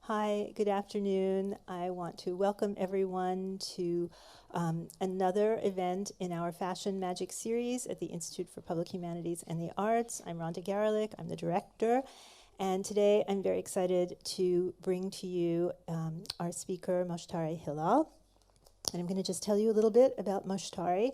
Hi, good afternoon. I want to welcome everyone to another event in our Fashion Magic series at the Institute for Public Humanities and the Arts. I'm Rhonda Garelick, I'm the director, and today I'm very excited to bring to you our speaker, Moshtari Hilal. And I'm going to just tell you a little bit about Moshtari,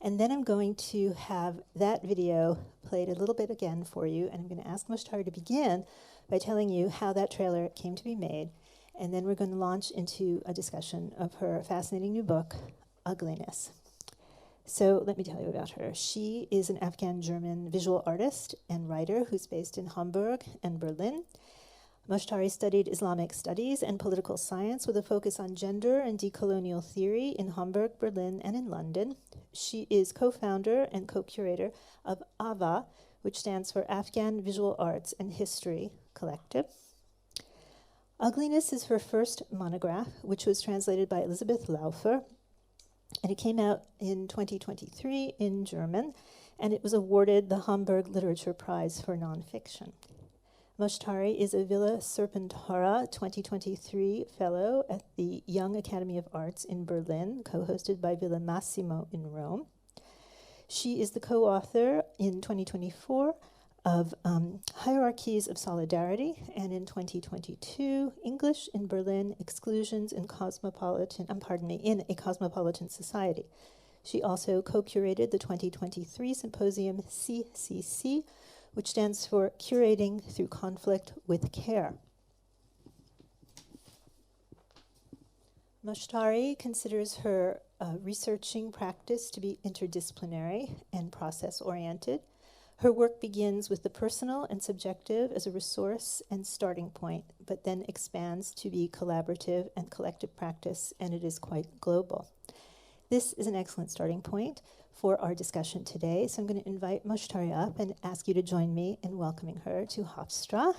and then I'm going to have that video played a little bit again for you, and I'm going to ask Moshtari to begin by telling you how that trailer came to be made, and then we're going to launch into a discussion of her fascinating new book, Ugliness. So let me tell you about her. She is an Afghan-German visual artist and writer who's based in Hamburg and Berlin. Moshtari studied Islamic studies and political science with a focus on gender and decolonial theory in Hamburg, Berlin, and in London. She is co-founder and co-curator of AVAH, which stands for Afghan Visual Arts and History Collective. Ugliness is her first monograph, which was translated by Elizabeth Laufer, and it came out in 2023 in German, and it was awarded the Hamburg Literature Prize for nonfiction. Moshtari is a Villa Serpentora 2023 Fellow at the Young Academy of Arts in Berlin, co-hosted by Villa Massimo in Rome. She is the co-author in 2024 of Hierarchies of Solidarity, and in 2022, English in Berlin, Exclusions in in a Cosmopolitan Society. She also co-curated the 2023 symposium CCC, which stands for Curating Through Conflict with Care. Moshtari considers her researching practice to be interdisciplinary and process-oriented. Her work begins with the personal and subjective as a resource and starting point, but then expands to be collaborative and collective practice, and it is quite global. This is an excellent starting point for our discussion today, so I'm going to invite Moshtari up and ask you to join me in welcoming her to Hofstra.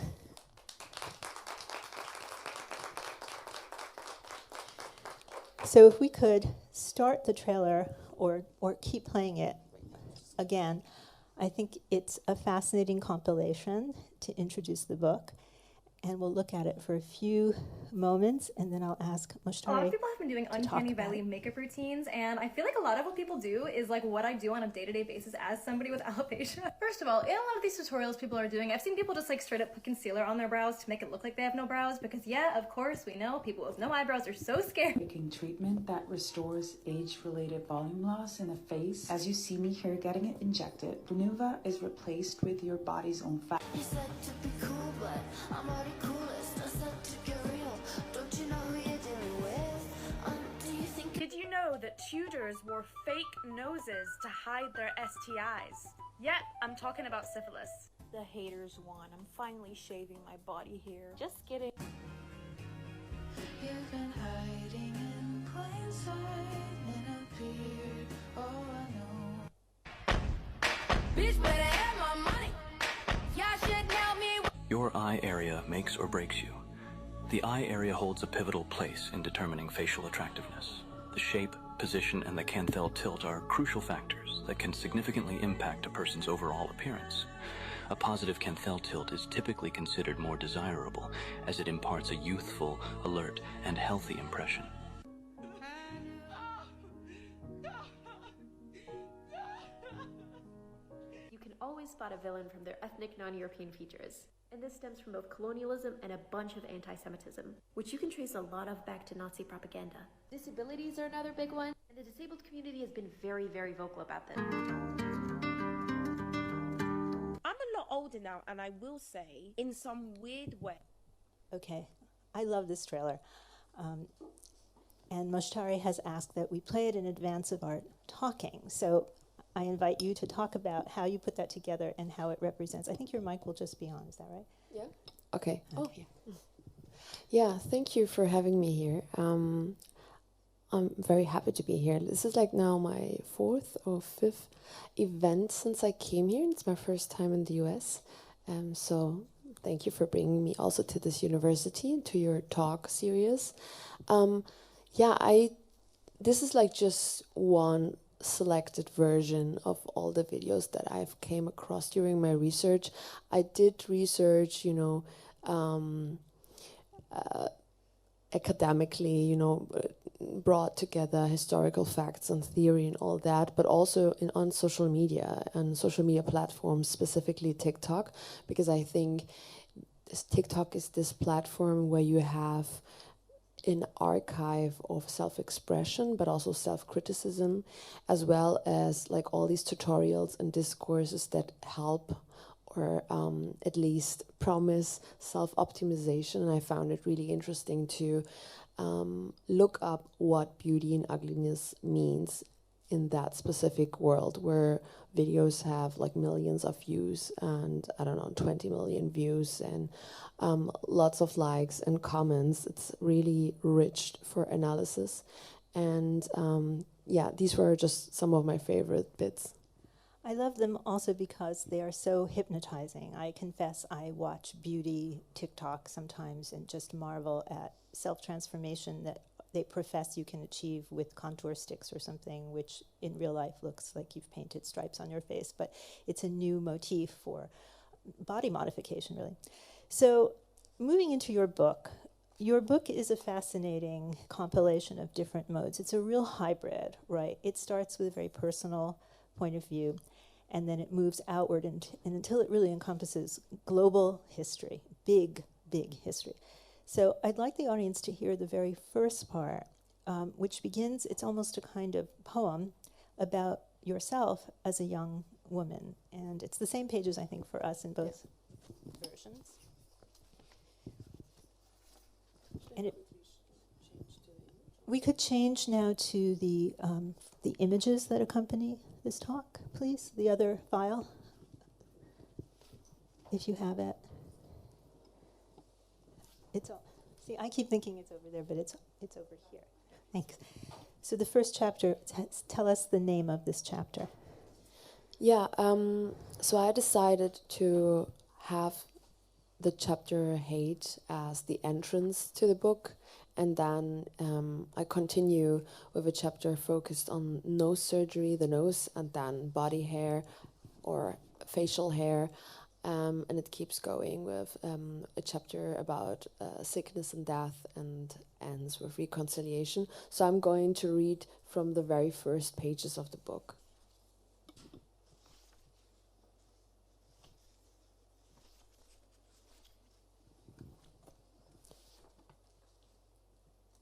So if we could start the trailer or keep playing it again, I think it's a fascinating compilation to introduce the book. And we'll look at it for a few moments, and then I'll ask Moshtari. A lot of people have been doing uncanny valley makeup routines, and I feel like a lot of what people do is like what I do on a day-to-day basis as somebody with alopecia. First of all, in a lot of these tutorials people are doing, I've seen people just like straight up put concealer on their brows to make it look like they have no brows, because yeah, of course, we know people with no eyebrows are so scared. Making treatment that restores age-related volume loss in the face. As you see me here getting it injected, Renuva is replaced with your body's own fat. You said to be cool, but I'm already coolest. I said to get real. Don't you know who you're dealing with? Do you think? Did you know that Tudors wore fake noses to hide their STIs? Yeah, I'm talking about syphilis. The haters won. I'm finally shaving my body hair. Just kidding. You've been hiding in plain sight in a beard. Oh, I know. Bitch, better have my money. Y'all should know me. Your eye area makes or breaks you. The eye area holds a pivotal place in determining facial attractiveness. The shape, position, and the canthal tilt are crucial factors that can significantly impact a person's overall appearance. A positive canthal tilt is typically considered more desirable, as it imparts a youthful, alert, and healthy impression. You can always spot a villain from their ethnic non-European features. And this stems from both colonialism and a bunch of anti-Semitism, which you can trace a lot of back to Nazi propaganda. Disabilities are another big one, and the disabled community has been very, very vocal about them. I'm a lot older now, and I will say, in some weird way. Okay, I love this trailer. And Moshtari has asked that we play it in advance of our talking. So I invite you to talk about how you put that together and how it represents. I think your mic will just be on, is that right? Yeah. Okay. Oh. Yeah, thank you for having me here. I'm very happy to be here. This is like now my 4th or 5th event since I came here. It's my first time in the US. So thank you for bringing me also to this university, to your talk series. This is like just one selected version of all the videos that I've came across during my research. I did research, academically, brought together historical facts and theory and all that, but also on social media and social media platforms, specifically TikTok, because I think TikTok is this platform where you have an archive of self-expression, but also self-criticism, as well as like all these tutorials and discourses that help or at least promise self-optimization. And I found it really interesting to look up what beauty and ugliness means in that specific world where videos have like millions of views and 20 million views and lots of likes and comments. It's really rich for analysis. And these were just some of my favorite bits. I love them also because they are so hypnotizing. I confess I watch beauty TikTok sometimes and just marvel at self-transformation that they profess you can achieve with contour sticks or something, which in real life looks like you've painted stripes on your face, but it's a new motif for body modification, really. So moving into your book is a fascinating compilation of different modes. It's a real hybrid, right? It starts with a very personal point of view, and then it moves outward and until it really encompasses global history, big history. So I'd like the audience to hear the very first part, which begins, it's almost a kind of poem about yourself as a young woman. And it's the same pages, I think, for us in both versions. And we could change now to the images that accompany this talk, please. The other file, if you have it. It's all. See, I keep thinking it's over there, but it's over here. Thanks. So the first chapter. Tell us the name of this chapter. Yeah. So I decided to have the chapter "Hate" as the entrance to the book. And then I continue with a chapter focused on nose surgery, the nose, and then body hair or facial hair. And it keeps going with a chapter about sickness and death and ends with reconciliation. So I'm going to read from the very first pages of the book.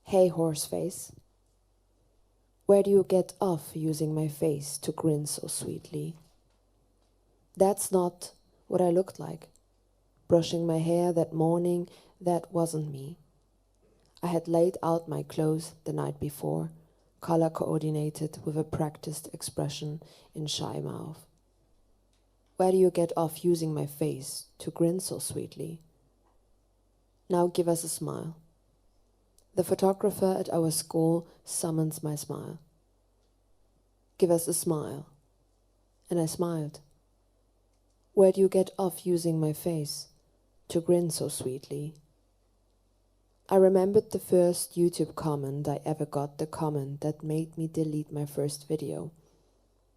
Hey, horseface. Where do you get off using my face to grin so sweetly? That's not what I looked like. Brushing my hair that morning, that wasn't me. I had laid out my clothes the night before, color coordinated with a practiced expression in shy mouth. Where do you get off using my face to grin so sweetly? Now give us a smile. The photographer at our school summons my smile. Give us a smile. And I smiled. Where do you get off using my face to grin so sweetly? I remembered the first YouTube comment I ever got, the comment that made me delete my first video.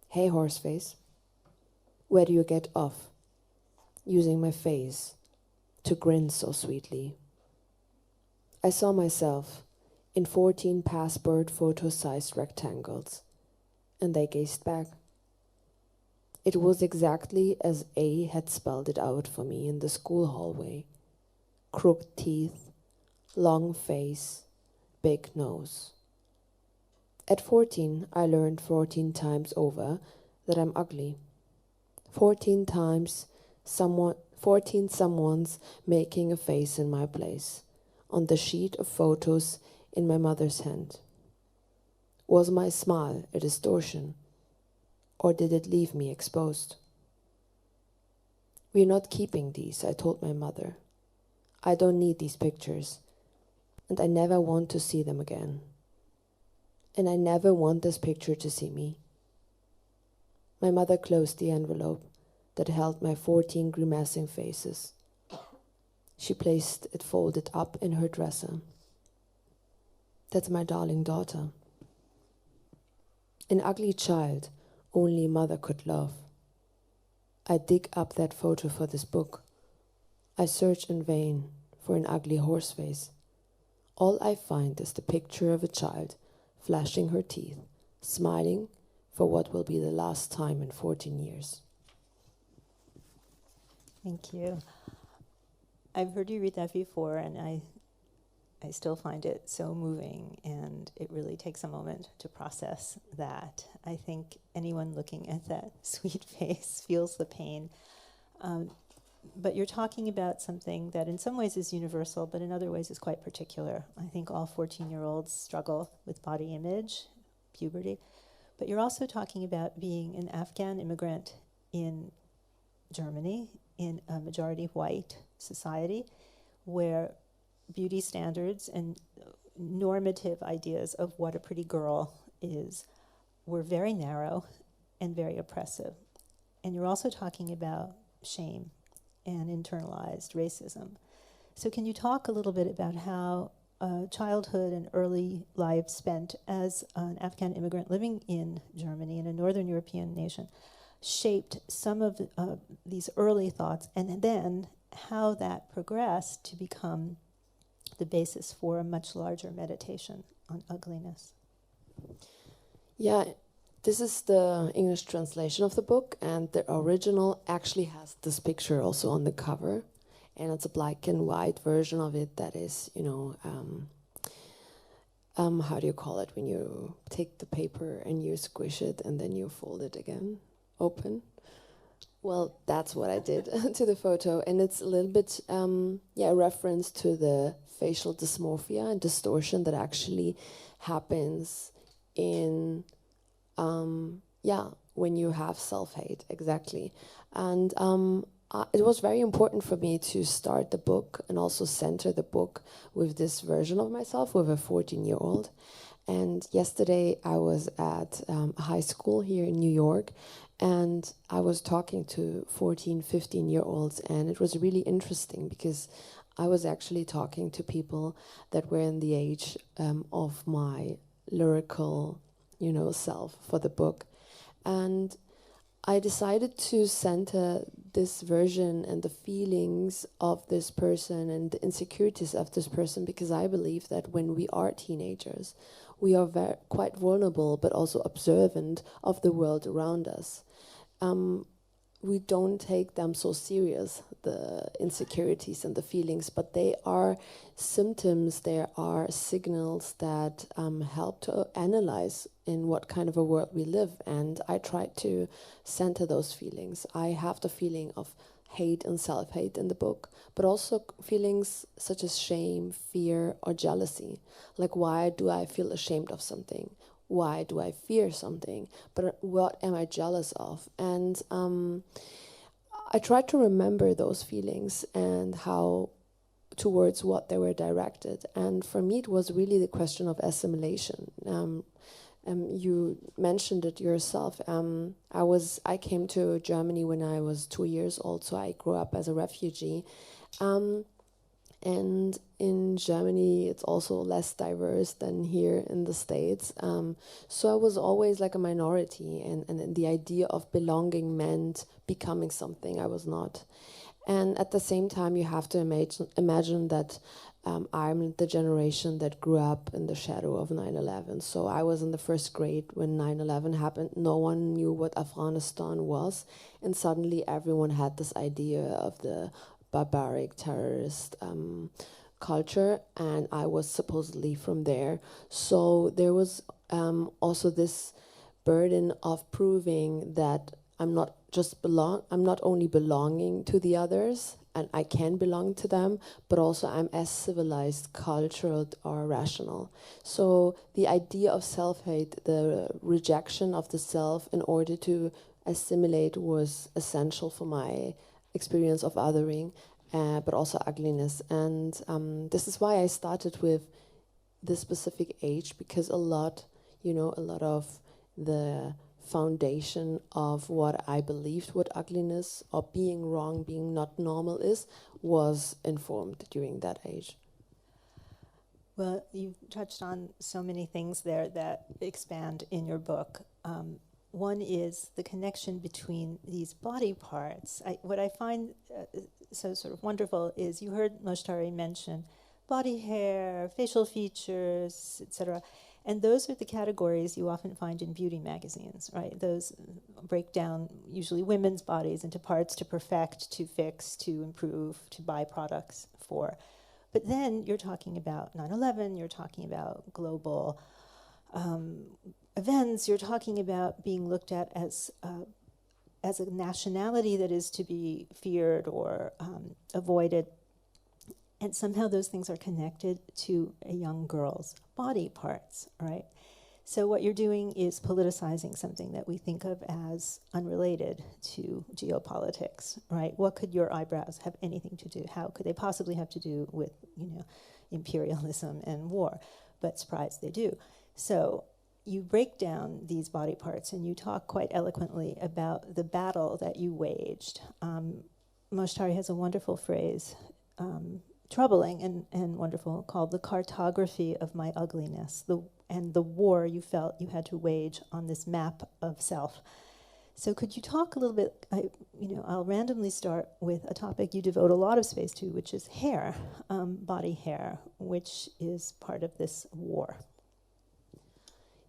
Hey, horseface. Where do you get off using my face to grin so sweetly? I saw myself in 14 passport photo-sized rectangles, and I gazed back. It was exactly as A had spelled it out for me in the school hallway. Crooked teeth, long face, big nose. At 14, I learned 14 times over that I'm ugly. 14 times someone's making a face in my place, on the sheet of photos in my mother's hand. Was my smile a distortion, or did it leave me exposed? We're not keeping these, I told my mother. I don't need these pictures, and I never want to see them again. And I never want this picture to see me. My mother closed the envelope that held my 14 grimacing faces. She placed it folded up in her dresser. That's my darling daughter. An ugly child only a mother could love. I dig up that photo for this book. I search in vain for an ugly horse face All I find is the picture of a child, flashing her teeth, smiling for what will be the last time in 14 years. Thank you. I've heard you read that before, and I still find it so moving, and it really takes a moment to process that. I think anyone looking at that sweet face feels the pain. But you're talking about something that in some ways is universal, but in other ways is quite particular. I think all 14-year-olds struggle with body image, puberty. But you're also talking about being an Afghan immigrant in Germany, in a majority white society, where beauty standards and normative ideas of what a pretty girl is were very narrow and very oppressive. And you're also talking about shame and internalized racism. So can you talk a little bit about how childhood and early life spent as an Afghan immigrant living in Germany, in a Northern European nation, shaped some of these early thoughts, and then how that progressed to become the basis for a much larger meditation on ugliness? Yeah, this is the English translation of the book, and the original actually has this picture also on the cover, and it's a black and white version of it that is, how do you call it when you take the paper and you squish it and then you fold it again, open? Well, that's what I did to the photo, and it's a little bit, a reference to the facial dysmorphia and distortion that actually happens in, when you have self-hate, exactly. And it was very important for me to start the book and also center the book with this version of myself, with a 14-year-old. And yesterday I was at a high school here in New York, and I was talking to 14, 15-year-olds, and it was really interesting because I was actually talking to people that were in the age of my lyrical, self for the book. And I decided to center this version and the feelings of this person and the insecurities of this person, because I believe that when we are teenagers, we are quite vulnerable, but also observant of the world around us. We don't take them so serious, the insecurities and the feelings, but they are symptoms, they are signals that help to analyze in what kind of a world we live. And I try to center those feelings. I have the feeling of hate and self-hate in the book, but also feelings such as shame, fear, or jealousy. Like, why do I feel ashamed of something? Why do I fear something? But what am I jealous of? And I try to remember those feelings and how, towards what they were directed. And for me, it was really the question of assimilation. You mentioned it yourself. I came to Germany when I was 2 years old, so I grew up as a refugee. And in Germany, it's also less diverse than here in the States. So I was always like a minority, and the idea of belonging meant becoming something I was not. And at the same time, you have to imagine that I'm the generation that grew up in the shadow of 9/11. So I was in the first grade when 9/11 happened. No one knew what Afghanistan was. And suddenly everyone had this idea of the barbaric terrorist culture, and I was supposedly from there. So there was also this burden of proving that I'm not only belonging to the others, and I can belong to them, but also I'm as civilized, cultured, or rational. So the idea of self-hate, the rejection of the self in order to assimilate, was essential for my experience of othering, but also ugliness. And this is why I started with this specific age, because a lot of the foundation of what I believed what ugliness or being wrong, being not normal is, was informed during that age. Well, you've touched on so many things there that expand in your book. One is the connection between these body parts. What I find so sort of wonderful is you heard Moshtari mention body hair, facial features, etc. And those are the categories you often find in beauty magazines, right? Those break down usually women's bodies into parts to perfect, to fix, to improve, to buy products for. But then you're talking about 9/11, you're talking about global events, you're talking about being looked at as a nationality that is to be feared or avoided. And somehow those things are connected to a young girl's body parts, right? So what you're doing is politicizing something that we think of as unrelated to geopolitics, right? What could your eyebrows have anything to do? How could they possibly have to do with, imperialism and war? But surprise, they do. So you break down these body parts and you talk quite eloquently about the battle that you waged. Moshtari has a wonderful phrase, troubling and wonderful, called the cartography of my ugliness, and the war you felt you had to wage on this map of self. So could you talk a little bit, I'll randomly start with a topic you devote a lot of space to, which is hair, body hair, which is part of this war.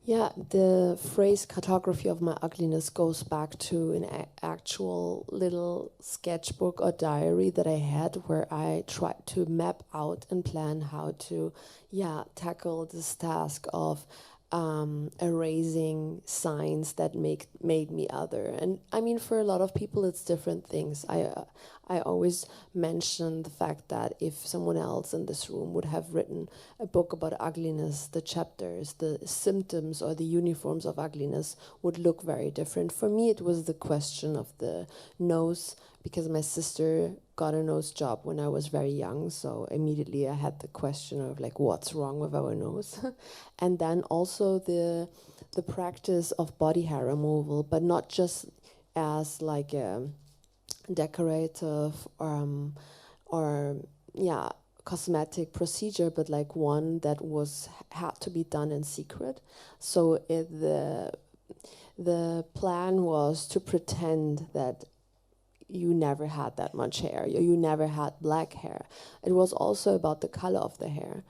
Yeah, the phrase cartography of my ugliness goes back to an actual little sketchbook or diary that I had where I tried to map out and plan how to, tackle this task of erasing signs that made me other. And I mean, for a lot of people, it's different things. I always mention the fact that if someone else in this room would have written a book about ugliness, the chapters, the symptoms or the uniforms of ugliness would look very different. For me, it was the question of the nose, because my sister got a nose job when I was very young, so immediately I had the question of what's wrong with our nose? And then also the practice of body hair removal, but not just as a decorative or cosmetic procedure, but one that had to be done in secret. So the plan was to pretend that you never had that much hair, or you never had black hair. It was also about the color of the hair,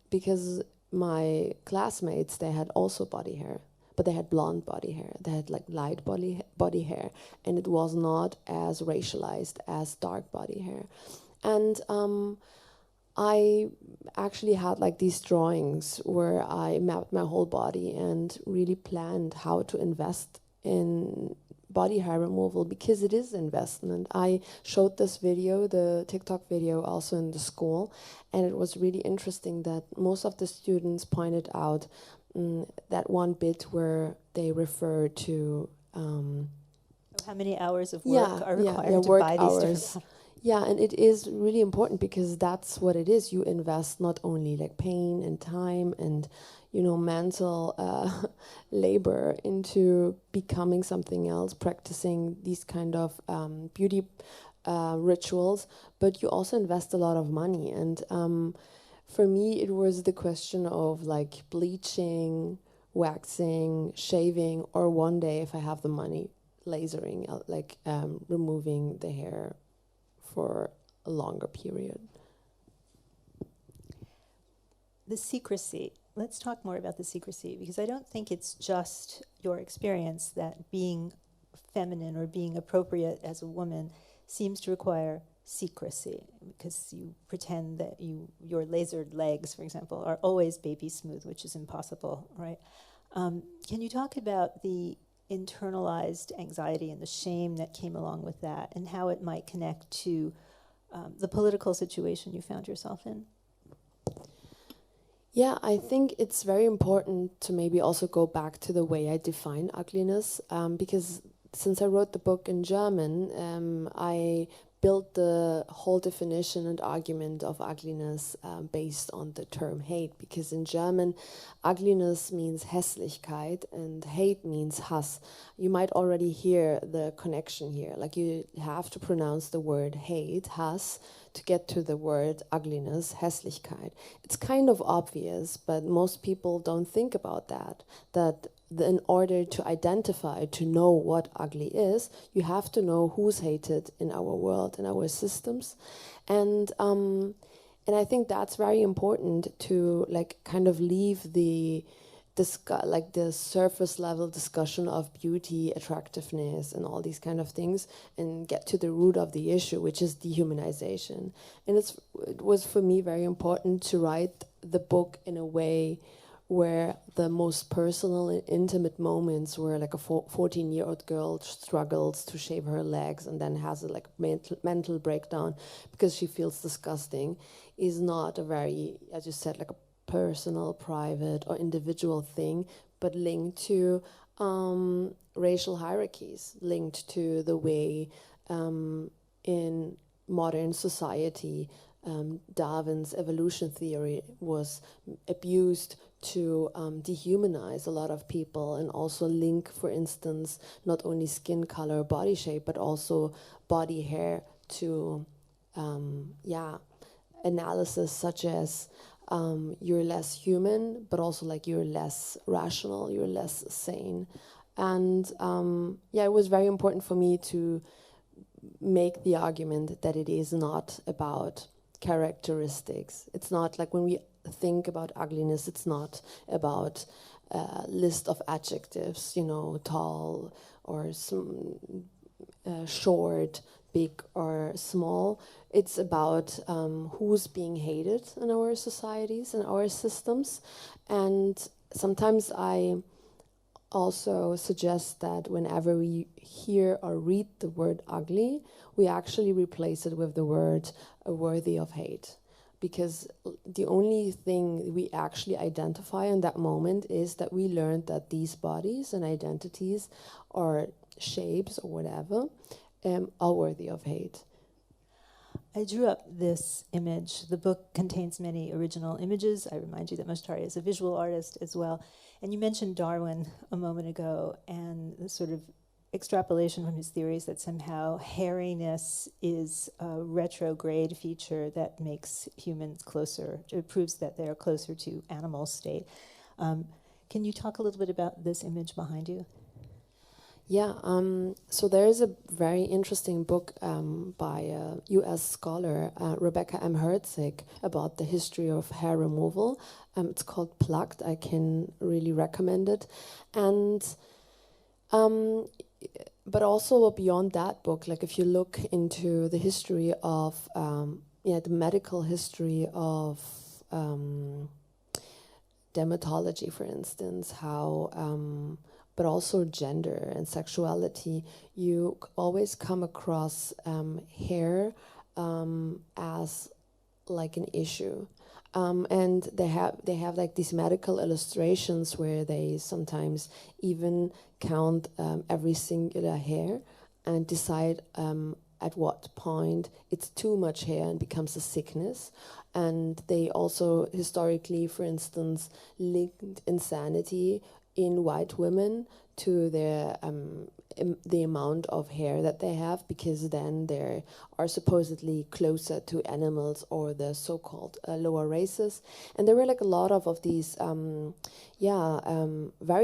because my classmates, they had also body hair, but they had blonde body hair. They had light body hair, and it was not as racialized as dark body hair. And I actually had these drawings where I mapped my whole body and really planned how to invest in body hair removal, because it is investment. I showed this video, the TikTok video, also in the school, and it was really interesting that most of the students pointed out that one bit where they refer to how many hours of work are required to work buy hours. these different. Yeah, and it is really important because that's what it is. You invest not only pain and time and mental labor into becoming something else, practicing these kind of beauty rituals, but you also invest a lot of money. And for me, it was the question of bleaching, waxing, shaving, or one day, if I have the money, lasering, removing the hair for a longer period. The secrecy. Let's talk more about the secrecy, because I don't think it's just your experience that being feminine or being appropriate as a woman seems to require secrecy, because you pretend that your lasered legs, for example, are always baby smooth, which is impossible, right? Can you talk about the internalized anxiety and the shame that came along with that, and how it might connect to the political situation you found yourself in? Yeah, I think it's very important to maybe also go back to the way I define ugliness, because since I wrote the book in German, I built the whole definition and argument of ugliness based on the term hate, because in German, ugliness means Hässlichkeit and hate means Hass. You might already hear the connection here. You have to pronounce the word hate, Hass, to get to the word ugliness, Hässlichkeit. It's kind of obvious, but most people don't think about that in order to identify, to know what ugly is, you have to know who's hated in our world, in our systems. And And I think that's very important to like kind of leave the the surface level discussion of beauty, attractiveness, and all these kind of things, and get to the root of the issue, which is dehumanization. And it was for me very important to write the book in a way where the most personal and intimate moments, where like a 14-year-old girl struggles to shave her legs and then has a like mental breakdown because she feels disgusting, is not a very, as you said, like a personal, private, or individual thing, but linked to racial hierarchies, linked to the way in modern society Darwin's evolution theory was abused to dehumanize a lot of people, and also link, for instance, not only skin color, body shape, but also body hair to analysis such as you're less human, but also like you're less rational, you're less sane. And it was very important for me to make the argument that it is not about characteristics. It's not like when we think about ugliness, it's not about a list of adjectives, you know, tall or short, big or small. It's about who's being hated in our societies and our systems. And sometimes I also suggest that whenever we hear or read the word ugly, we actually replace it with the word worthy of hate. Because the only thing we actually identify in that moment is that we learned that these bodies and identities or shapes or whatever are worthy of hate. I drew up this image. The book contains many original images. I remind you that Moshtari is a visual artist as well. And you mentioned Darwin a moment ago, and the sort of extrapolation from his theories that somehow hairiness is a retrograde feature that makes humans closer, it proves that they are closer to animal state. Can you talk a little bit about this image behind you? Yeah, so there is a very interesting book by a U.S. scholar, Rebecca M. Herzig, about the history of hair removal. It's called Plucked. I can really recommend it. And but also beyond that book, like if you look into the history of, the medical history of dermatology, for instance, how, but also gender and sexuality, you always come across hair as like an issue. And they have like these medical illustrations where they sometimes even count every singular hair and decide at what point it's too much hair and becomes a sickness. And they also historically, for instance, linked insanity in white women to their the amount of hair that they have, because then they are supposedly closer to animals or the so-called lower races. And there were like a lot of these very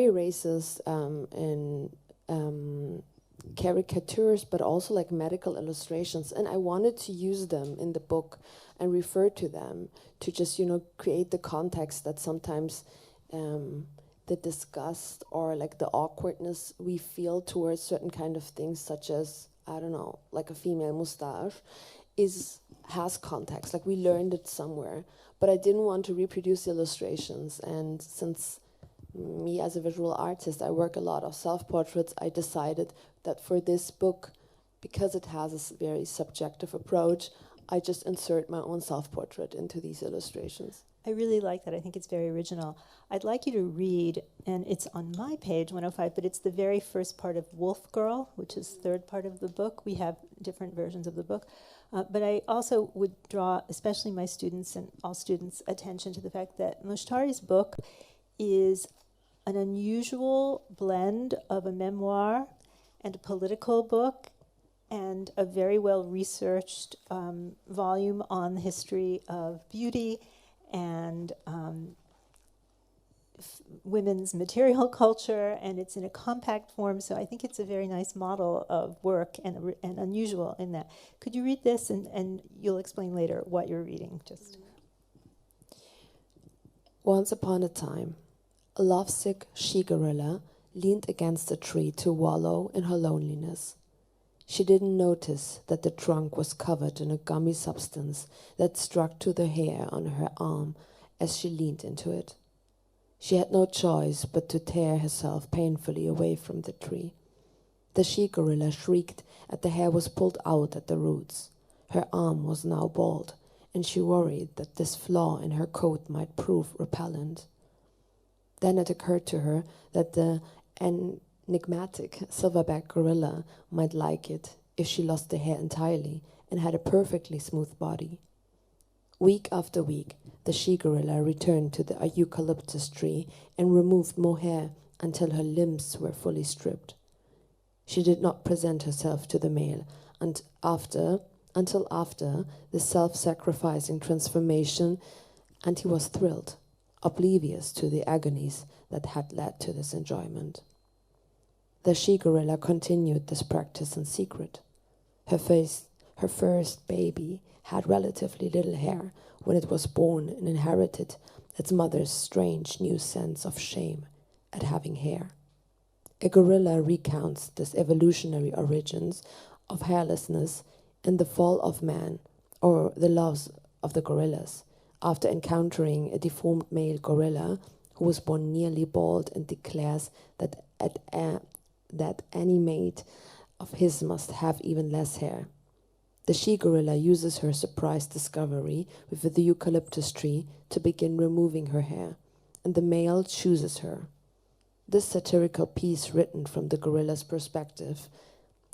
racist and caricatures, but also like medical illustrations. And I wanted to use them in the book and refer to them to just, create the context that sometimes the disgust or like the awkwardness we feel towards certain kind of things, such as, I don't know, like a female mustache, has context. Like we learned it somewhere, but I didn't want to reproduce the illustrations. And since me as a visual artist, I work a lot of self-portraits, I decided that for this book, because it has a very subjective approach, I just insert my own self-portrait into these illustrations. I really like that. I think it's very original. I'd like you to read, and it's on my page 105, but it's the very first part of Wolf Girl, which is the third part of the book. We have different versions of the book. But I also would draw, especially my students and all students' attention to the fact that Moshtari's book is an unusual blend of a memoir and a political book and a very well-researched volume on the history of beauty and women's material culture, and it's in a compact form, so I think it's a very nice model of work and unusual in that. Could you read this, and you'll explain later what you're reading, just... Once upon a time, a lovesick she-gorilla leaned against a tree to wallow in her loneliness. She didn't notice that the trunk was covered in a gummy substance that struck to the hair on her arm as she leaned into it. She had no choice but to tear herself painfully away from the tree. The she-gorilla shrieked as the hair was pulled out at the roots. Her arm was now bald, and she worried that this flaw in her coat might prove repellent. Then it occurred to her that the enigmatic silverback gorilla might like it if she lost the hair entirely and had a perfectly smooth body. Week after week, the she-gorilla returned to the eucalyptus tree and removed more hair until her limbs were fully stripped. She did not present herself to the male until after the self-sacrificing transformation, and he was thrilled, oblivious to the agonies that had led to this enjoyment. The she-gorilla continued this practice in secret. Her first baby had relatively little hair when it was born and inherited its mother's strange new sense of shame at having hair. A gorilla recounts this evolutionary origins of hairlessness in The Fall of Man, or The Loves of the Gorillas, after encountering a deformed male gorilla who was born nearly bald and declares that any mate of his must have even less hair. The she-gorilla uses her surprise discovery with the eucalyptus tree to begin removing her hair, and the male chooses her. This satirical piece, written from the gorilla's perspective,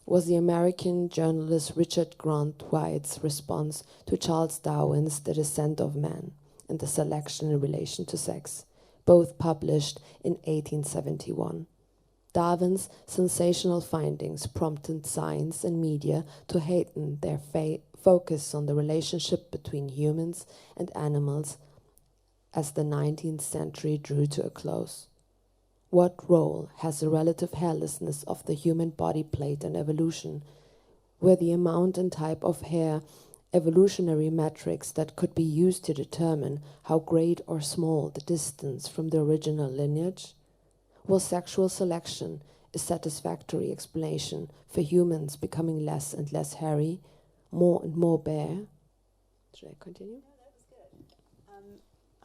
was the American journalist Richard Grant White's response to Charles Darwin's The Descent of Man and the Selection in Relation to Sex, both published in 1871. Darwin's sensational findings prompted science and media to heighten their focus on the relationship between humans and animals as the 19th century drew to a close. What role has the relative hairlessness of the human body played in evolution? Were the amount and type of hair evolutionary metrics that could be used to determine how great or small the distance from the original lineage? Was sexual selection a satisfactory explanation for humans becoming less and less hairy, more and more bare? Should I continue? No, that was good.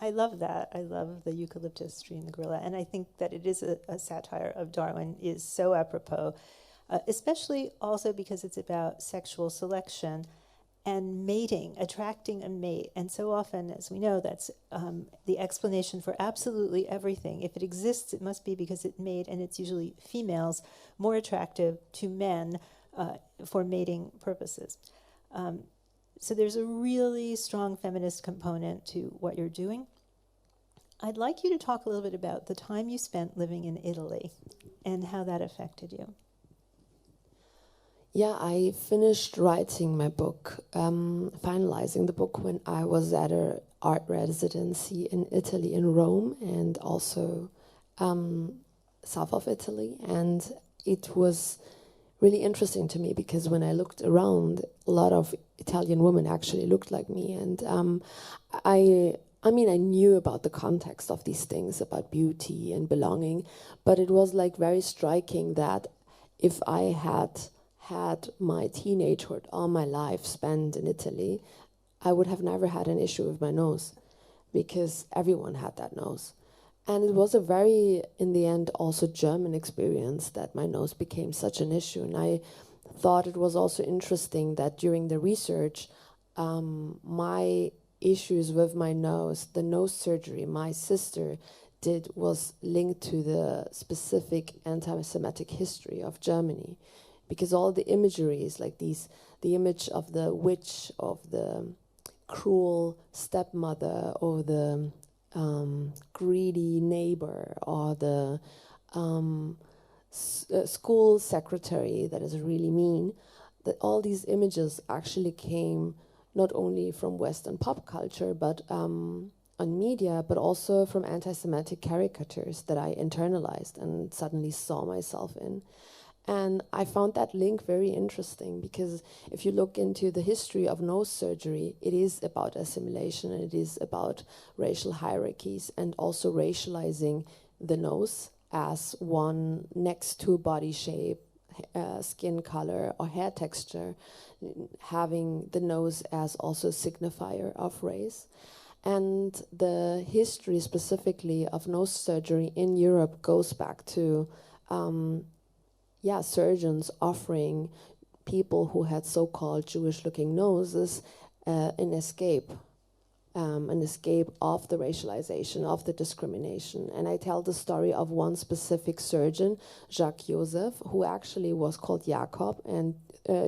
I love that. I love the eucalyptus tree and the gorilla, and I think that it is a satire of Darwin is so apropos, especially also because it's about sexual selection and mating, attracting a mate. And so often, as we know, that's the explanation for absolutely everything. If it exists, it must be because it made, and it's usually females, more attractive to men for mating purposes. So there's a really strong feminist component to what you're doing. I'd like you to talk a little bit about the time you spent living in Italy and how that affected you. Yeah, I finished writing my book, finalizing the book when I was at an art residency in Italy, in Rome, and also south of Italy. And it was really interesting to me because when I looked around, a lot of Italian women actually looked like me. And I mean, I knew about the context of these things, about beauty and belonging, but it was like very striking that if I had my teenagehood, all my life spent in Italy, I would have never had an issue with my nose because everyone had that nose. And it was a very, in the end, also German experience that my nose became such an issue. And I thought it was also interesting that during the research, my issues with my nose, the nose surgery my sister did was linked to the specific anti-Semitic history of Germany. Because all the imagery is like the image of the witch, of the cruel stepmother, or the greedy neighbor, or the school secretary that is really mean, that all these images actually came not only from Western pop culture, but on media, but also from anti-Semitic caricatures that I internalized and suddenly saw myself in. And I found that link very interesting, because if you look into the history of nose surgery, it is about assimilation, and it is about racial hierarchies, and also racializing the nose as one next to body shape, skin color, or hair texture, having the nose as also a signifier of race. And the history specifically of nose surgery in Europe goes back to surgeons offering people who had so-called Jewish-looking noses an escape of the racialization, of the discrimination. And I tell the story of one specific surgeon, Jacques Joseph, who actually was called Jakob, and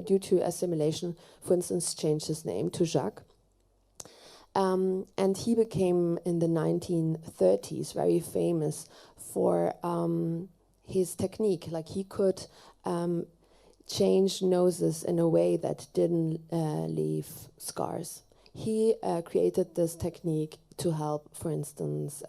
due to assimilation, for instance, changed his name to Jacques. And he became, in the 1930s, very famous for his technique. Like, he could change noses in a way that didn't leave scars. He created this technique to help, for instance,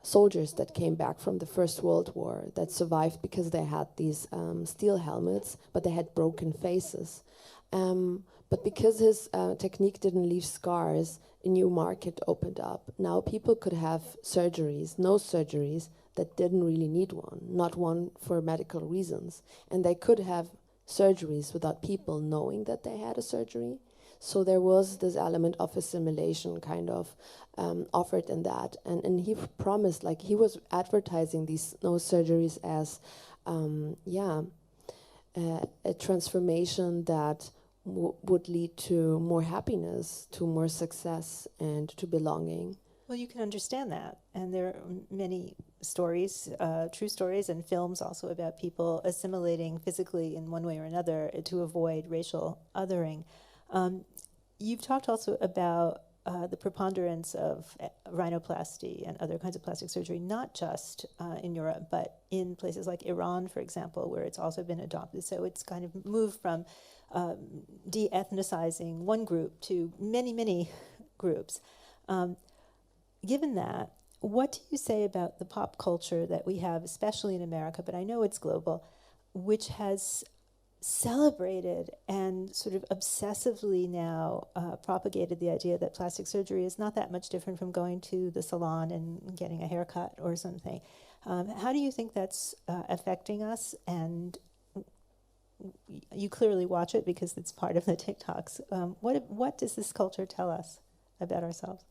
soldiers that came back from the First World War, that survived because they had these steel helmets, but they had broken faces. But because his technique didn't leave scars, a new market opened up. Now people could have surgeries, nose surgeries, that didn't really need one, not one for medical reasons. And they could have surgeries without people knowing that they had a surgery. So there was this element of assimilation kind of offered in that. And he promised, like, he was advertising these nose surgeries as, a transformation that would lead to more happiness, to more success, and to belonging. Well, you can understand that. And there are many stories, true stories, and films also about people assimilating physically in one way or another to avoid racial othering. You've talked also about the preponderance of rhinoplasty and other kinds of plastic surgery, not just in Europe, but in places like Iran, for example, where it's also been adopted. So it's kind of moved from de-ethnicizing one group to many, many groups. Given that, what do you say about the pop culture that we have, especially in America, but I know it's global, which has celebrated and sort of obsessively now propagated the idea that plastic surgery is not that much different from going to the salon and getting a haircut or something? How do you think that's affecting us? And you clearly watch it because it's part of the TikToks. What does this culture tell us about ourselves?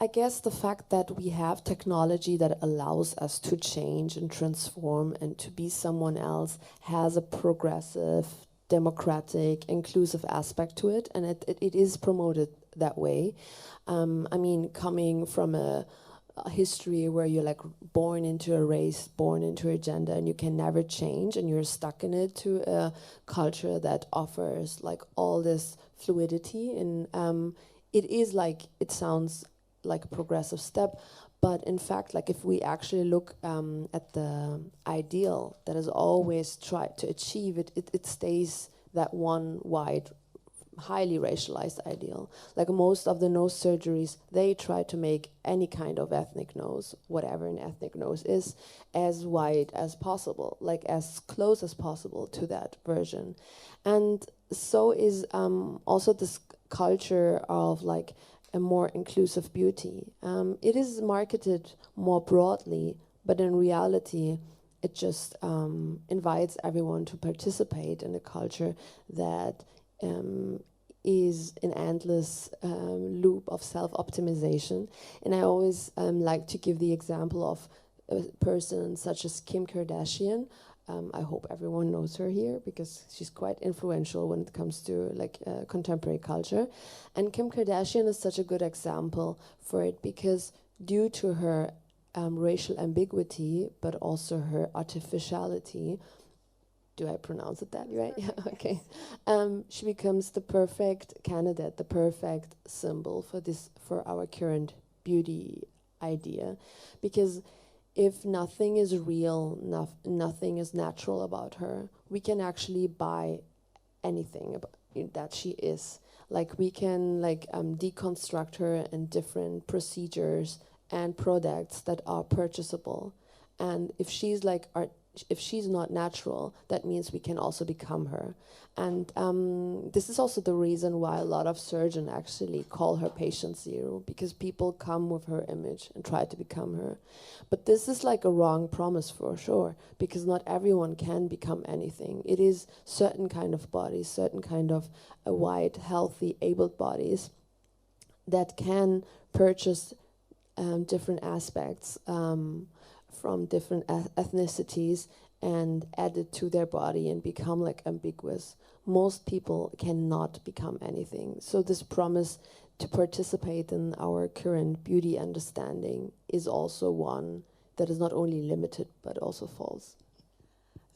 I guess the fact that we have technology that allows us to change and transform and to be someone else has a progressive, democratic, inclusive aspect to it, and it is promoted that way. I mean, coming from a history where you're like born into a race, born into a gender, and you can never change, and you're stuck in it, to a culture that offers like all this fluidity, and it is like, it sounds like a progressive step, but in fact, like, if we actually look at the ideal that is always tried to achieve, it stays that one wide, highly racialized ideal. Like, most of the nose surgeries, they try to make any kind of ethnic nose, whatever an ethnic nose is, as wide as possible, like as close as possible to that version. And so is also this culture of like a more inclusive beauty. It is marketed more broadly, but in reality, it just invites everyone to participate in a culture that is an endless loop of self-optimization. And I always like to give the example of a person such as Kim Kardashian. I hope everyone knows her here because she's quite influential when it comes to like contemporary culture. And Kim Kardashian is such a good example for it because due to her racial ambiguity, but also her artificiality, do I pronounce it that right? Yeah, okay. She becomes the perfect candidate, the perfect symbol for our current beauty idea, because if nothing is real, nothing is natural about her, we can actually buy anything about that she is. Like, we can deconstruct her in different procedures and products that are purchasable. And if she's like if she's not natural, that means we can also become her. And this is also the reason why a lot of surgeons actually call her patient zero, because people come with her image and try to become her. But this is like a wrong promise for sure, because not everyone can become anything. It is certain kind of bodies, certain kind of white, healthy, abled bodies that can purchase different aspects from different ethnicities and add it to their body and become like ambiguous. Most people cannot become anything. So this promise to participate in our current beauty understanding is also one that is not only limited but also false.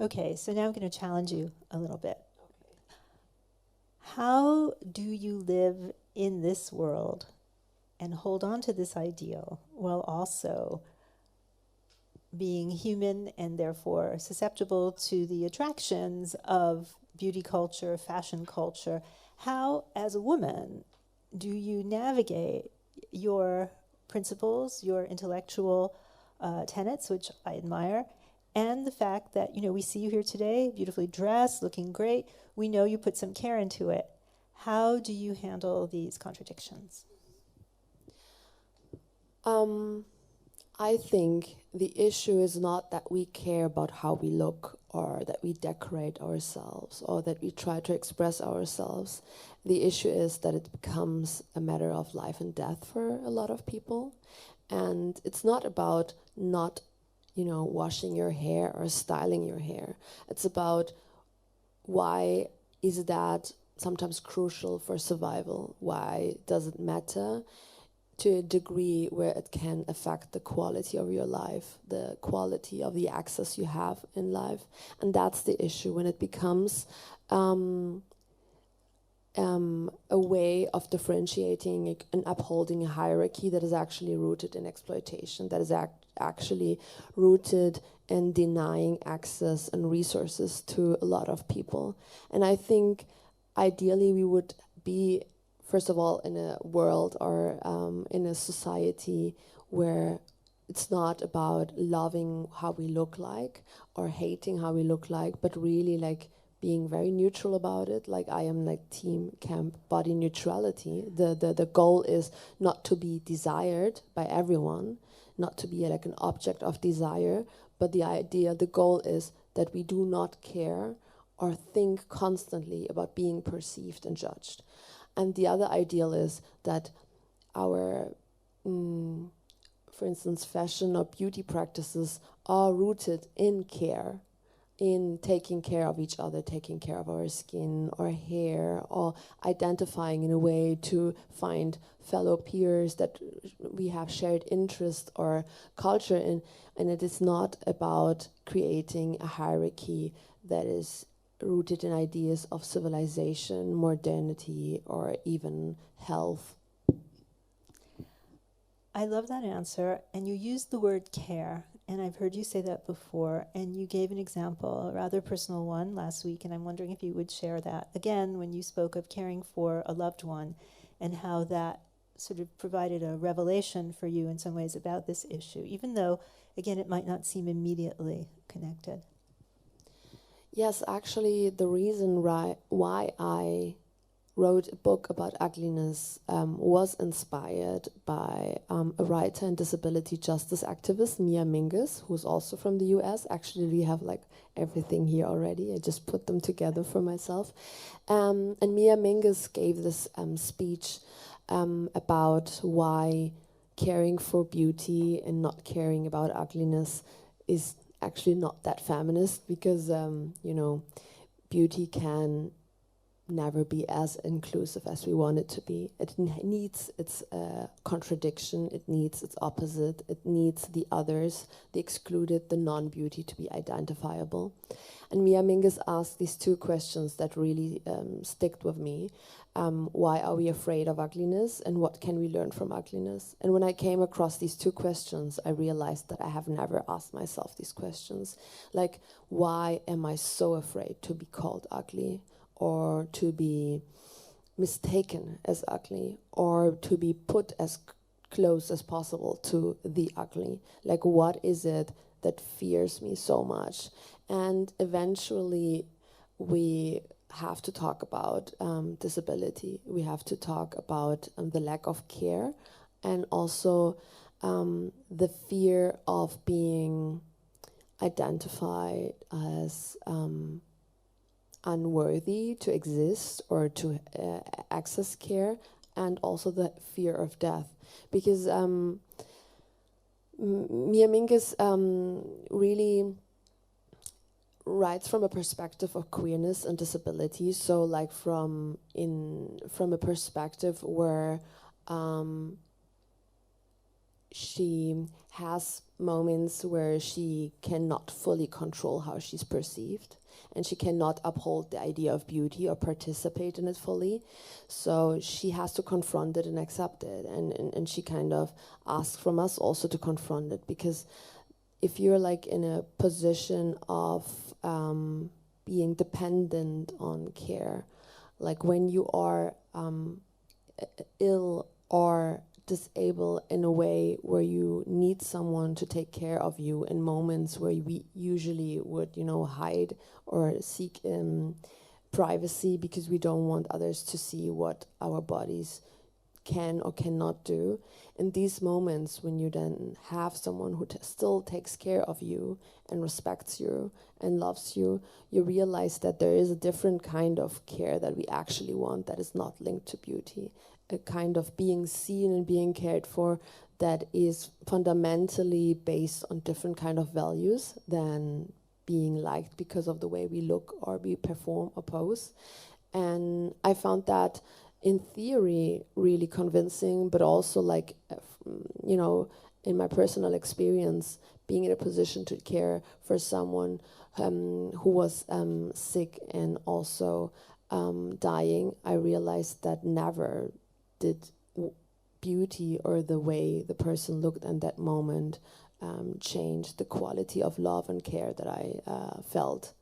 Okay, so now I'm going to challenge you a little bit. How do you live in this world and hold on to this ideal while also being human and therefore susceptible to the attractions of beauty culture, fashion culture? How, as a woman, do you navigate your principles, your intellectual tenets, which I admire, and the fact that, you know, we see you here today, beautifully dressed, looking great. We know you put some care into it. How do you handle these contradictions? I think the issue is not that we care about how we look or that we decorate ourselves or that we try to express ourselves. The issue is that it becomes a matter of life and death for a lot of people. And it's not about not, washing your hair or styling your hair. It's about why is that sometimes crucial for survival? Why does it matter? To a degree where it can affect the quality of your life, the quality of the access you have in life. And that's the issue, when it becomes a way of differentiating and upholding a hierarchy that is actually rooted in exploitation, that is actually rooted in denying access and resources to a lot of people. And I think ideally we would be, first of all, in a world or in a society where it's not about loving how we look like or hating how we look like, but really like being very neutral about it. Like I am like team camp body neutrality. The goal is not to be desired by everyone, not to be like an object of desire, but the goal is that we do not care or think constantly about being perceived and judged. And the other ideal is that our, for instance, fashion or beauty practices are rooted in care, in taking care of each other, taking care of our skin or hair, or identifying in a way to find fellow peers that we have shared interest or culture in. And it is not about creating a hierarchy that is rooted in ideas of civilization, modernity, or even health. I love that answer, and you used the word care, and I've heard you say that before, and you gave an example, a rather personal one last week, and I'm wondering if you would share that again when you spoke of caring for a loved one and how that sort of provided a revelation for you in some ways about this issue, even though, again, it might not seem immediately connected. Yes, actually, the reason why I wrote a book about ugliness was inspired by a writer and disability justice activist, Mia Mingus, who's also from the US. Actually, we have like everything here already. I just put them together for myself. And Mia Mingus gave this speech about why caring for beauty and not caring about ugliness is actually not that feminist, because beauty can never be as inclusive as we want it to be. It needs its contradiction, it needs its opposite, it needs the others, the excluded, the non-beauty to be identifiable. And Mia Mingus asked these two questions that really stick with me. Why are we afraid of ugliness, and what can we learn from ugliness? And when I came across these two questions, I realized that I have never asked myself these questions. Like, why am I so afraid to be called ugly, or to be mistaken as ugly, or to be put as close as possible to the ugly. Like, what is it that fears me so much? And eventually we have to talk about disability. We have to talk about the lack of care, and also the fear of being identified as unworthy to exist or to access care, and also the fear of death. Because Mia Minkus really writes from a perspective of queerness and disability. So, like, from a perspective where she has moments where she cannot fully control how she's perceived, and she cannot uphold the idea of beauty or participate in it fully. So she has to confront it and accept it, and she kind of asks from us also to confront it, because if you're like in a position of being dependent on care, like when you are ill or disabled in a way where you need someone to take care of you in moments where we usually would, hide or seek privacy because we don't want others to see what our bodies can or cannot do. In these moments, when you then have someone who still takes care of you and respects you and loves you, you realize that there is a different kind of care that we actually want that is not linked to beauty. A kind of being seen and being cared for that is fundamentally based on different kind of values than being liked because of the way we look or we perform or pose. And I found that in theory really convincing, but also like, in my personal experience, being in a position to care for someone who was sick and also dying, I realized that never did beauty or the way the person looked in that moment change the quality of love and care that I felt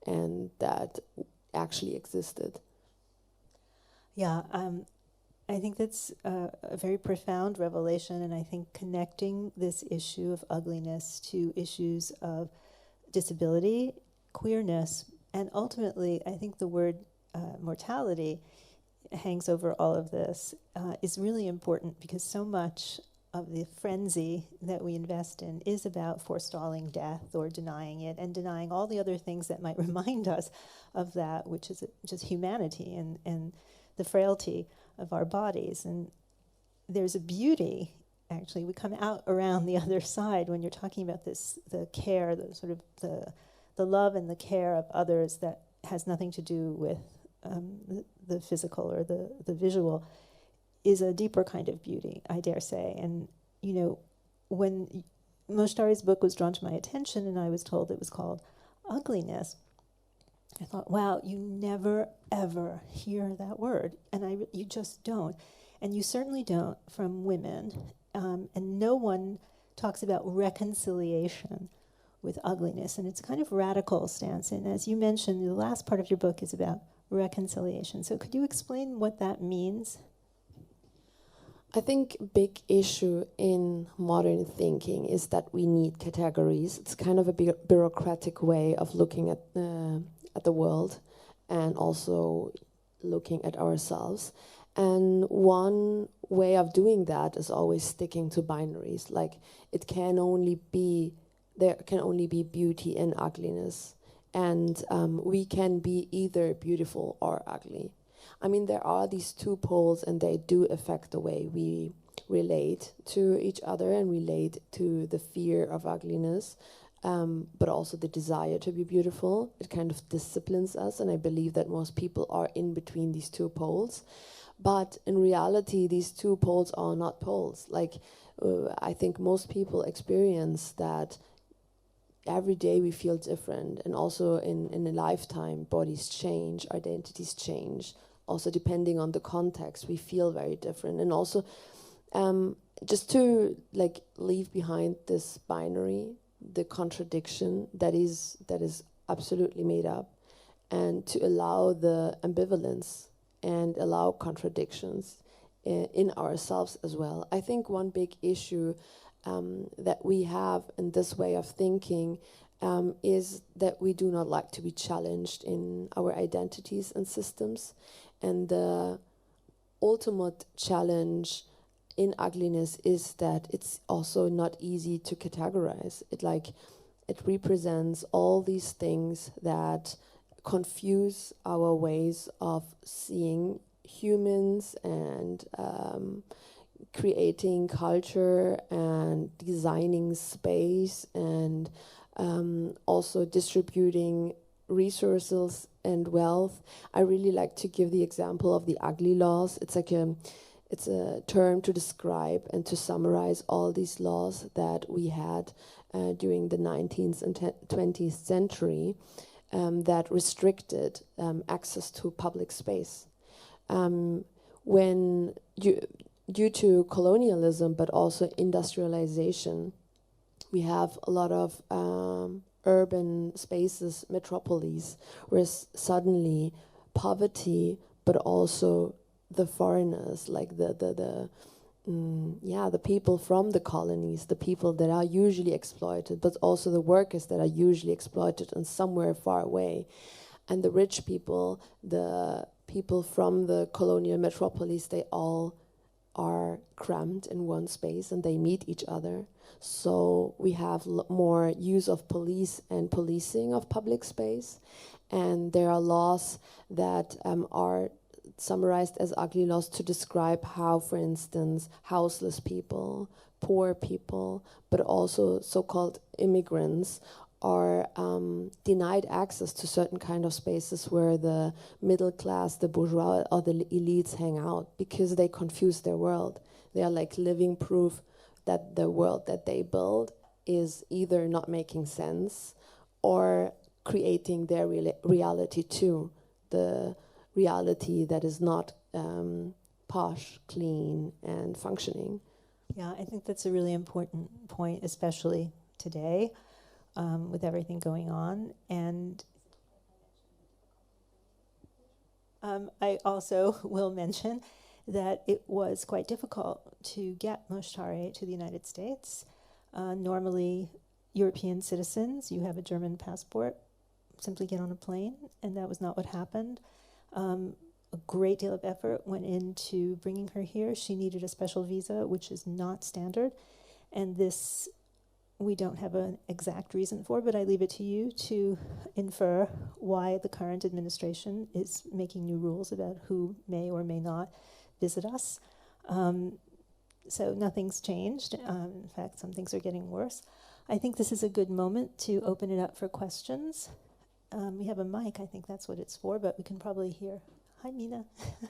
and that actually existed. Yeah, I think that's a very profound revelation, and I think connecting this issue of ugliness to issues of disability, queerness, and ultimately, I think the word mortality hangs over all of this, is really important, because so much of the frenzy that we invest in is about forestalling death or denying it, and denying all the other things that might remind us of that, which is just humanity and the frailty of our bodies. And there's a beauty, actually, we come out around the other side when you're talking about this, the care, the sort of the love and the care of others that has nothing to do with the physical or the visual, is a deeper kind of beauty, I dare say. And, when Moshtari's book was drawn to my attention and I was told it was called Ugliness, I thought, wow, you never, ever hear that word. And you just don't. And you certainly don't from women. And no one talks about reconciliation with ugliness. And it's a kind of radical stance. And as you mentioned, the last part of your book is about reconciliation. So could you explain what that means? I think a big issue in modern thinking is that we need categories. It's kind of a bureaucratic way of looking at the world and also looking at ourselves. And one way of doing that is always sticking to binaries. Like, there can only be beauty in ugliness. And we can be either beautiful or ugly. I mean, there are these two poles, and they do affect the way we relate to each other and relate to the fear of ugliness, but also the desire to be beautiful. It kind of disciplines us, and I believe that most people are in between these two poles. But in reality, these two poles are not poles. Like, I think most people experience that every day we feel different, and also in a lifetime, bodies change, identities change. Also, depending on the context, we feel very different. And also, just to leave behind this binary, the contradiction that is absolutely made up, and to allow the ambivalence and allow contradictions in ourselves as well. I think one big issue that we have in this way of thinking is that we do not like to be challenged in our identities and systems. And the ultimate challenge in ugliness is that it's also not easy to categorize. It represents all these things that confuse our ways of seeing humans and creating culture and designing space and also distributing resources and wealth. I really like to give the example of the ugly laws. It's a term to describe and to summarize all these laws that we had during the 19th and 20th century that restricted access to public space. Due to colonialism, but also industrialization, we have a lot of urban spaces, metropolis, where suddenly poverty, but also the foreigners, like the people from the colonies, the people that are usually exploited, but also the workers that are usually exploited and somewhere far away, and the rich people, the people from the colonial metropolis, they all are crammed in one space and they meet each other. So we have more use of police and policing of public space, and there are laws that are summarized as ugly laws to describe how, for instance, houseless people, poor people, but also so-called immigrants are denied access to certain kind of spaces where the middle class, the bourgeois, or the elites hang out, because they confuse their world. They are like living proof that the world that they build is either not making sense or creating their reality too, the reality that is not posh, clean, and functioning. Yeah, I think that's a really important point, especially today. With everything going on. And I also will mention that it was quite difficult to get Moshtari to the United States. Normally, European citizens, you have a German passport, simply get on a plane, and that was not what happened. A great deal of effort went into bringing her here. She needed a special visa, which is not standard, and this we don't have an exact reason for, but I leave it to you to infer why the current administration is making new rules about who may or may not visit us. So nothing's changed. In fact, some things are getting worse. I think this is a good moment to open it up for questions. We have a mic, I think that's what it's for, but we can probably hear. Hi, Mina. Sorry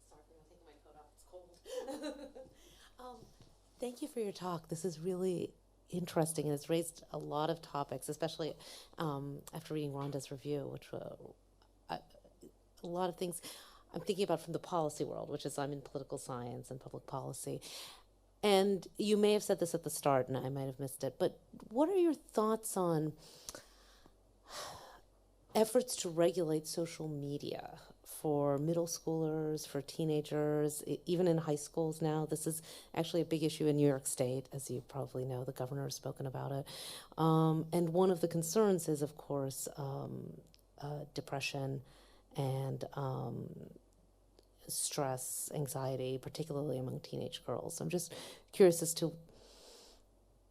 for not taking my coat off, it's cold. Thank you for your talk. This is really interesting, and it's raised a lot of topics, especially after reading Rhonda's review, which a lot of things I'm thinking about from the policy world, which is I'm in political science and public policy. And you may have said this at the start, and I might have missed it, but what are your thoughts on efforts to regulate social media for middle schoolers, for teenagers, even in high schools now? This is actually a big issue in New York State, as you probably know. The governor has spoken about it. And one of the concerns is, of course, depression and stress, anxiety, particularly among teenage girls. So I'm just curious as to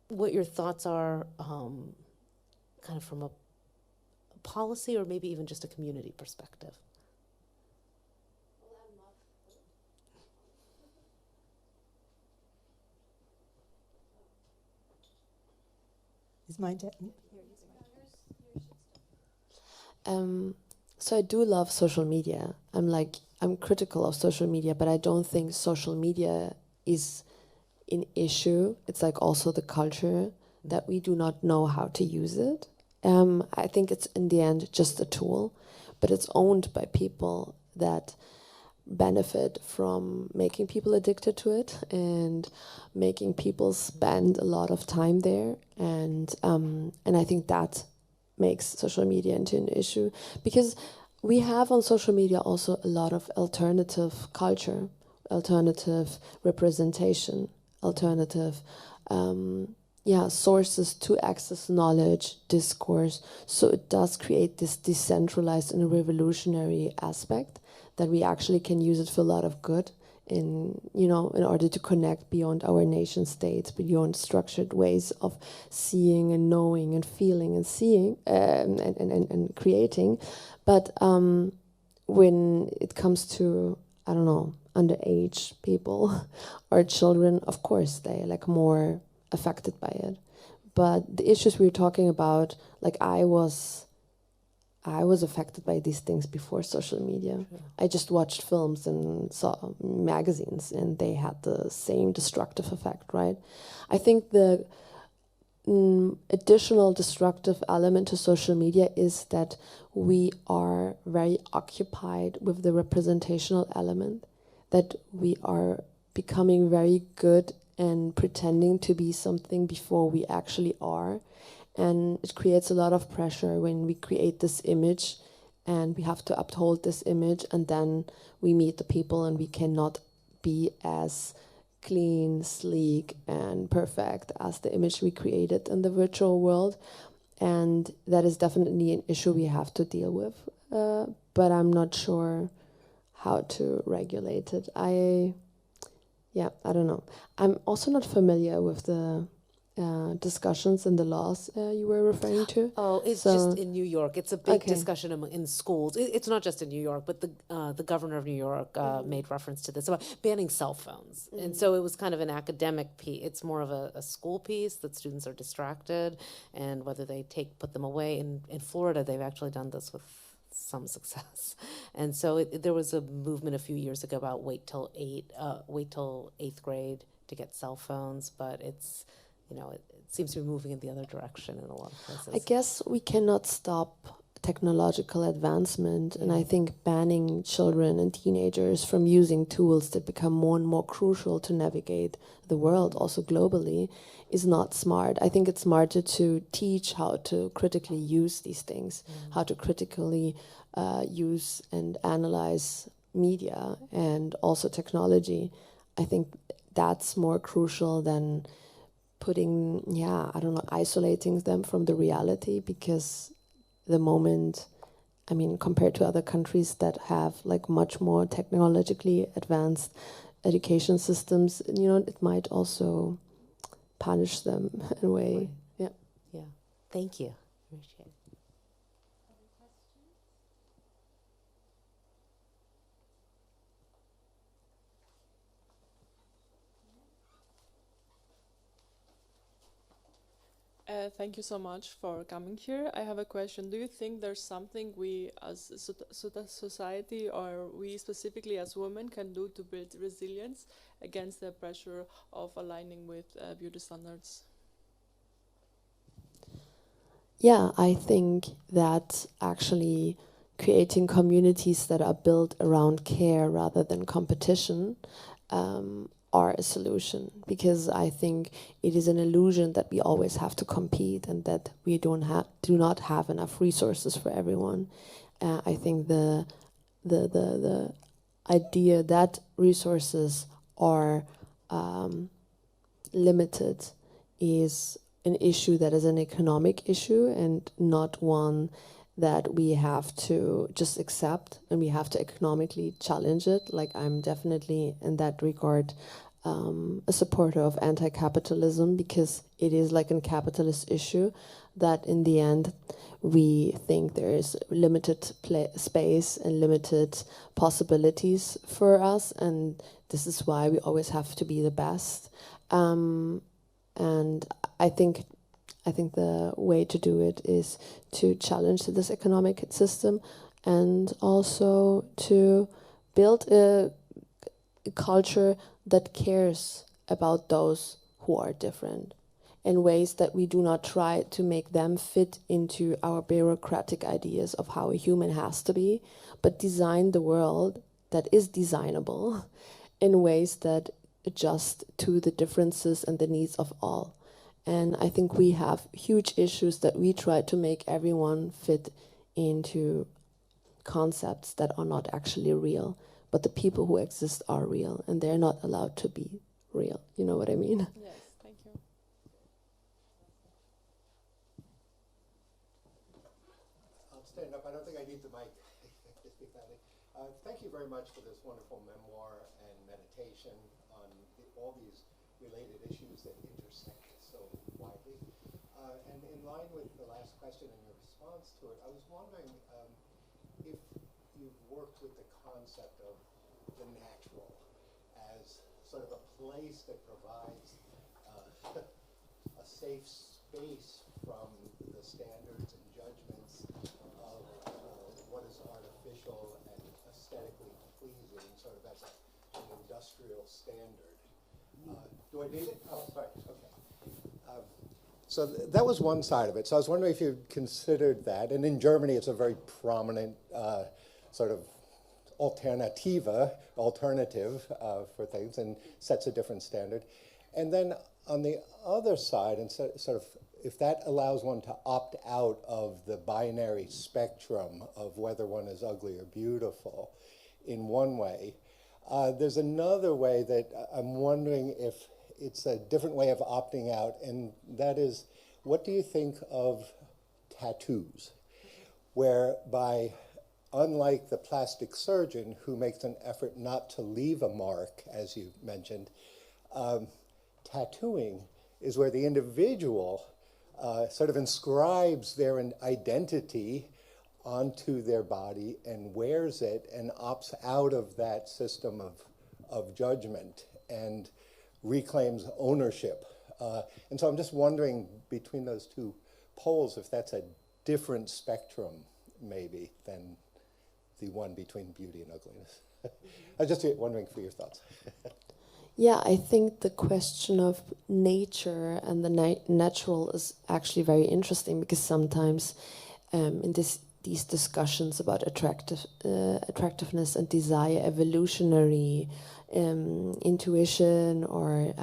what your thoughts are, kind of from a policy or maybe even just a community perspective. Is mine dead? So I do love social media. I'm critical of social media, but I don't think social media is an issue. It's like also the culture that we do not know how to use it. I think it's in the end just a tool, but it's owned by people that benefit from making people addicted to it and making people spend a lot of time there, and I think that makes social media into an issue, because we have on social media also a lot of alternative culture, alternative representation, alternative sources to access knowledge, discourse. So it does create this decentralized and revolutionary aspect that we actually can use it for a lot of good in order to connect beyond our nation states, beyond structured ways of seeing and knowing and feeling and seeing and creating. But when it comes to, I don't know, underage people or children, of course they like more affected by it. But the issues we were talking about, like I was affected by these things before social media. Sure. I just watched films and saw magazines, and they had the same destructive effect, right? I think the additional destructive element to social media is that we are very occupied with the representational element, that we are becoming very good and pretending to be something before we actually are. And it creates a lot of pressure when we create this image and we have to uphold this image, and then we meet the people and we cannot be as clean, sleek, and perfect as the image we created in the virtual world. And that is definitely an issue we have to deal with. But I'm not sure how to regulate it. I don't know. I'm also not familiar with the discussions and the laws you were referring to. Oh, it's just in New York. It's a big discussion in schools. It's not just in New York, but the governor of New York made reference to this about banning cell phones. And so it was kind of an academic piece. It's more of a school piece that students are distracted, and whether they put them away. In Florida, they've actually done this with some success. And so there was a movement a few years ago about wait till eighth grade to get cell phones, but it's it seems to be moving in the other direction in a lot of places. I guess we cannot stop technological advancement, and I think banning children and teenagers from using tools that become more and more crucial to navigate the world, also globally, is not smart. I think it's smarter to teach how to critically use these things, how to critically use and analyze media and also technology. I think that's more crucial than isolating them from the reality, because the moment, compared to other countries that have like much more technologically advanced education systems, it might also punish them in a way. Right. Yeah. Thank you. Appreciate it. Thank you so much for coming here. I have a question. Do you think there's something we as a society, or we specifically as women, can do to build resilience against the pressure of aligning with beauty standards? Yeah, I think that actually creating communities that are built around care rather than competition are a solution, because I think it is an illusion that we always have to compete and that we do not have enough resources for everyone. I think the idea that resources are limited is an issue that is an economic issue and not one that we have to just accept, and we have to economically challenge it. Like, I'm definitely in that regard a supporter of anti-capitalism, because it is like a capitalist issue that in the end we think there is limited space and limited possibilities for us, and this is why we always have to be the best. And I think the way to do it is to challenge this economic system, and also to build a culture that cares about those who are different in ways that we do not try to make them fit into our bureaucratic ideas of how a human has to be, but design the world that is designable in ways that adjust to the differences and the needs of all. And I think we have huge issues that we try to make everyone fit into concepts that are not actually real, but the people who exist are real, and they're not allowed to be real. You know what I mean? Yes, thank you. I'll stand up. I don't think I need the mic. Thank you very much for this wonderful memoir and meditation on all these related issues that intersect so widely. And in line with the last question and your response to it, I was wondering if you've worked with the concept of the natural as sort of a place that provides a safe space from the standards and judgments of what is artificial and aesthetically pleasing, sort of as an industrial standard. Do I need it? Oh, sorry. Okay. So that was one side of it. So I was wondering if you considered that. And in Germany, it's a very prominent sort of alternative for things and sets a different standard. And then on the other side, and sort of if that allows one to opt out of the binary spectrum of whether one is ugly or beautiful in one way, there's another way that I'm wondering if it's a different way of opting out, and that is, what do you think of tattoos? Whereby, unlike the plastic surgeon who makes an effort not to leave a mark, as you mentioned, tattooing is where the individual sort of inscribes their identity onto their body and wears it and opts out of that system of judgment and reclaims ownership. And so I'm just wondering, between those two poles, if that's a different spectrum, maybe, than the one between beauty and ugliness. I was just wondering for your thoughts. Yeah, I think the question of nature and the natural is actually very interesting, because sometimes in these discussions about attractiveness and desire, evolutionary intuition, or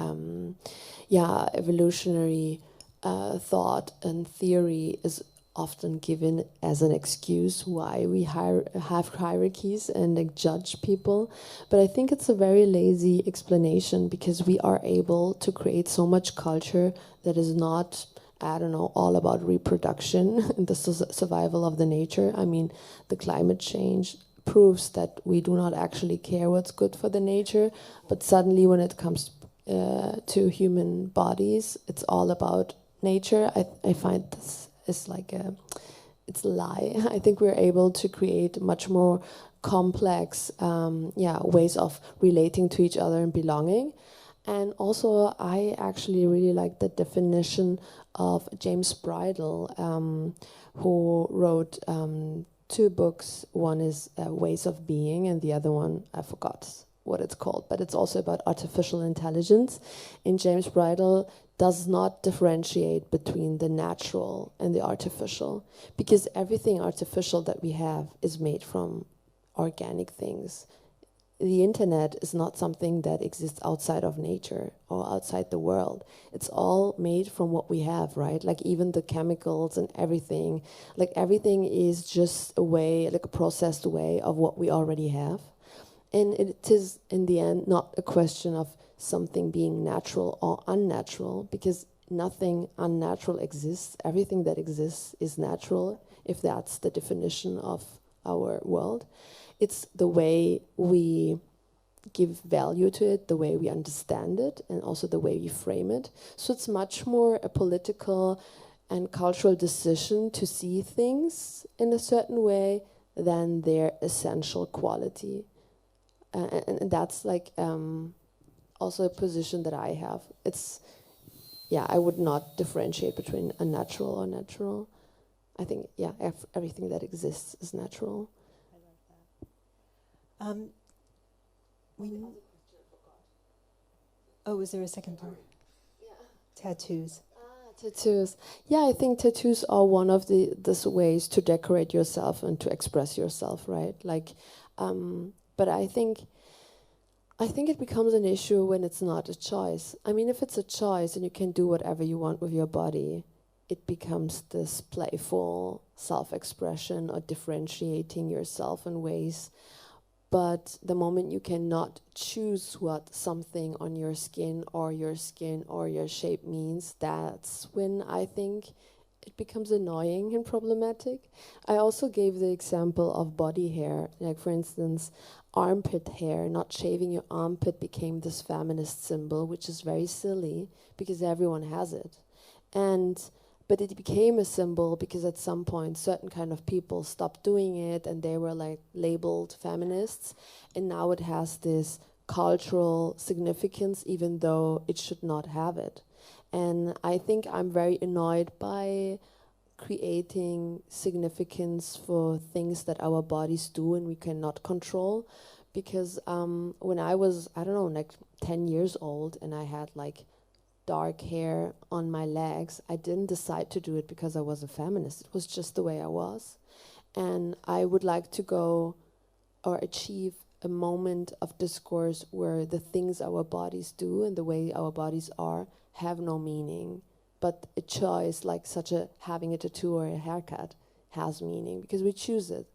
evolutionary thought and theory is often given as an excuse why we have hierarchies and judge people. But I think it's a very lazy explanation, because we are able to create so much culture that is not, I don't know, all about reproduction and the survival of the nature. I mean, the climate change proves that we do not actually care what's good for the nature, but suddenly when it comes to human bodies, it's all about nature. I find this is like it's a lie. I think we're able to create much more complex ways of relating to each other and belonging. And also, I actually really like the definition of James Bridle, who wrote 2 books. One is Ways of Being, and the other one, I forgot what it's called, but it's also about artificial intelligence. And James Bridle does not differentiate between the natural and the artificial, because everything artificial that we have is made from organic things. The internet is not something that exists outside of nature or outside the world. It's all made from what we have, right? Like even the chemicals and everything, like everything is just a way, like a processed way of what we already have. And it is, in the end, not a question of something being natural or unnatural, because nothing unnatural exists. Everything that exists is natural, if that's the definition of our world. It's the way we give value to it, the way we understand it, and also the way we frame it. So it's much more a political and cultural decision to see things in a certain way than their essential quality. And that's like also a position that I have. It's, I would not differentiate between unnatural or natural. I think, everything that exists is natural. Was there a second part? Yeah. Tattoos. Tattoos. Yeah, I think tattoos are one of these ways to decorate yourself and to express yourself, right? Like, but I think it becomes an issue when it's not a choice. I mean, if it's a choice and you can do whatever you want with your body, it becomes this playful self-expression or differentiating yourself in ways. But the moment you cannot choose what something on your skin or your shape means, that's when I think it becomes annoying and problematic. I also gave the example of body hair. Like, for instance, armpit hair, not shaving your armpit became this feminist symbol, which is very silly because everyone has it. But it became a symbol because at some point certain kind of people stopped doing it and they were like labeled feminists. And now it has this cultural significance even though it should not have it. And I think I'm very annoyed by creating significance for things that our bodies do and we cannot control. Because when I was, I don't know, like 10 years old and I had like dark hair on my legs, I didn't decide to do it because I was a feminist. It was just the way I was. And I would like to go or achieve a moment of discourse where the things our bodies do and the way our bodies are have no meaning, but a choice like having a tattoo or a haircut has meaning because we choose it.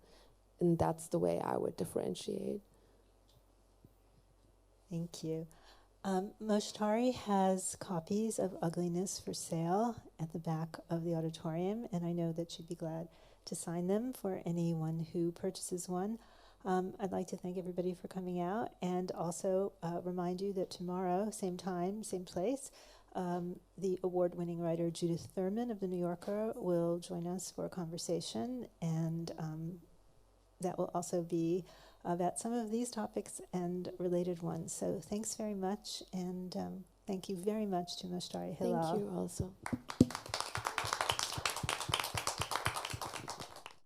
And that's the way I would differentiate. Thank you. Moshtari has copies of Ugliness for sale at the back of the auditorium, and I know that she'd be glad to sign them for anyone who purchases one. I'd like to thank everybody for coming out and also remind you that tomorrow, same time, same place, the award-winning writer Judith Thurman of The New Yorker will join us for a conversation, and that will also be about some of these topics and related ones. So thanks very much, and thank you very much to Moshtari Hilal. Thank you also.